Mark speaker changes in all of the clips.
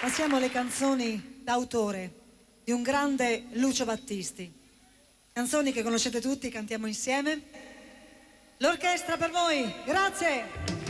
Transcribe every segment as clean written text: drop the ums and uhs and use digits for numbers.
Speaker 1: Passiamo alle canzoni d'autore di un grande Lucio Battisti. Canzoni che conoscete tutti, cantiamo insieme. L'orchestra per voi, grazie!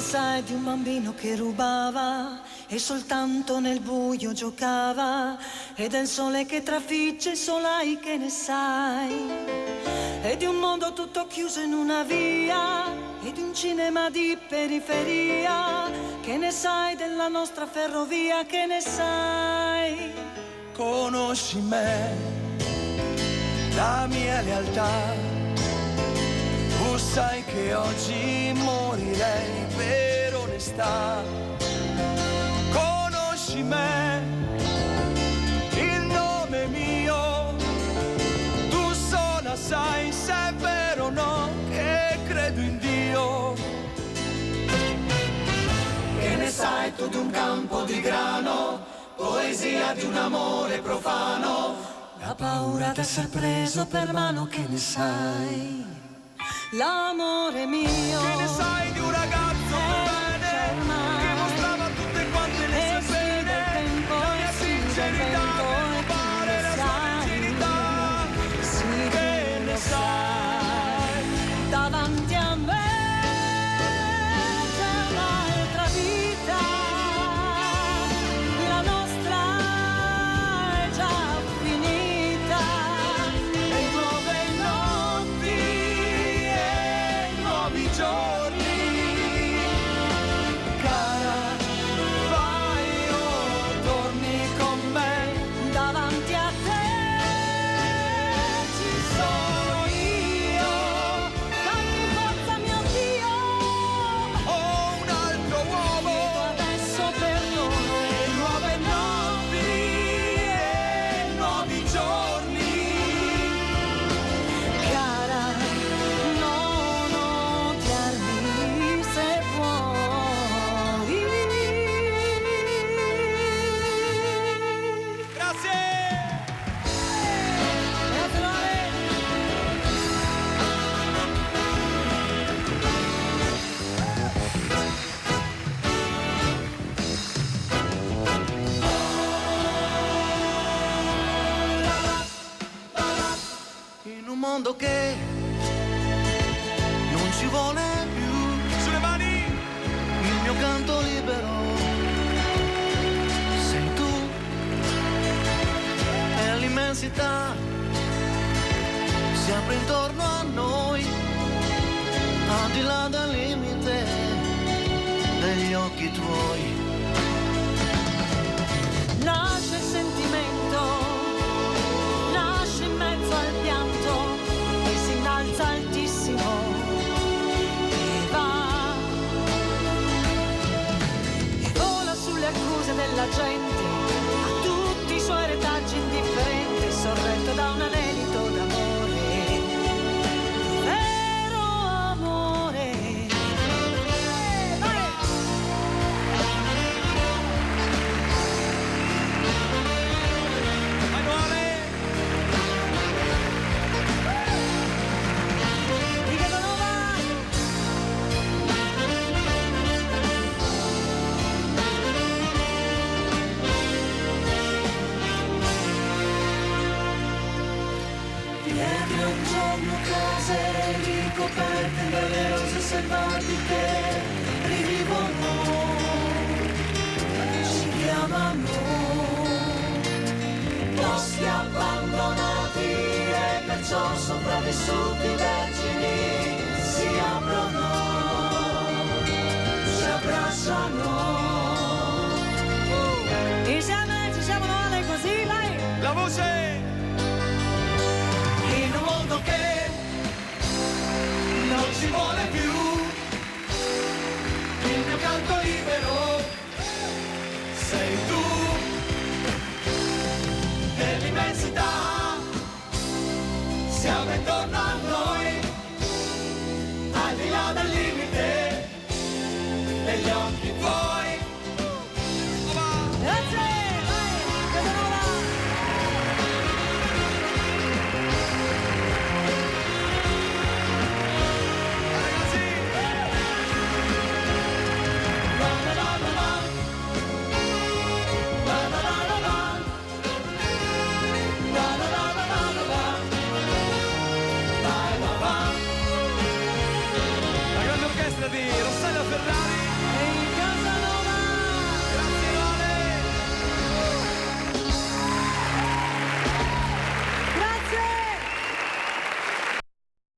Speaker 2: Sai di un bambino che rubava e soltanto nel buio giocava, e del sole che trafigge solai che ne sai, e di un mondo tutto chiuso in una via, e di un cinema di periferia, che ne sai della nostra ferrovia, che ne sai?
Speaker 3: Conosci me, la mia lealtà. Tu sai che oggi morirei per onestà. Conosci me, il nome mio. Tu sola sai se è vero o no che credo in Dio. Che ne sai tu di un campo di grano, poesia di un amore profano,
Speaker 2: la paura d'essere preso per mano, che ne sai? L'amore mio,
Speaker 3: che ne sai di un ragazzo bene che mostrava tutte quante le sue pene, la mia sincerità per rubare la sua virginità.
Speaker 2: Sì,
Speaker 3: che ne sai?
Speaker 2: Davanti a me c'è un'altra vita, la nostra è già finita, e nuove notti
Speaker 3: giorni. Cara, vai o torni con me.
Speaker 2: davanti a te ci sono io, dammi forza mio Dio,
Speaker 3: Ho un altro uomo,
Speaker 2: chiedo adesso perdono,
Speaker 3: e nuove notti e nuovi giorni.
Speaker 2: cara, non odiarmi se vuoi.
Speaker 3: Grazie.
Speaker 2: Grazie Lore.
Speaker 3: In un mondo che non ci vuole più, sulle mani, il mio canto libero sei tu, e l'immensità si apre intorno a noi, al di là del limite degli occhi tuoi.
Speaker 2: Nasce il sentimento, nasce in mezzo al pianto e si innalza altissimo e va, e vola sulle accuse della gente, a tutti i suoi retaggi indifferenti, sorretto da un anelito d'amore, vero amore.
Speaker 3: Dietro un giorno case ricoperte dalle rose selvatiche rivivono, ci chiamano, posti abbandonati e perciò sopravvissuti vergini si aprono, si abbracciano.
Speaker 2: Insieme ci siamo noi così, vai!
Speaker 3: La voce! In un mondo che non ci vuole più,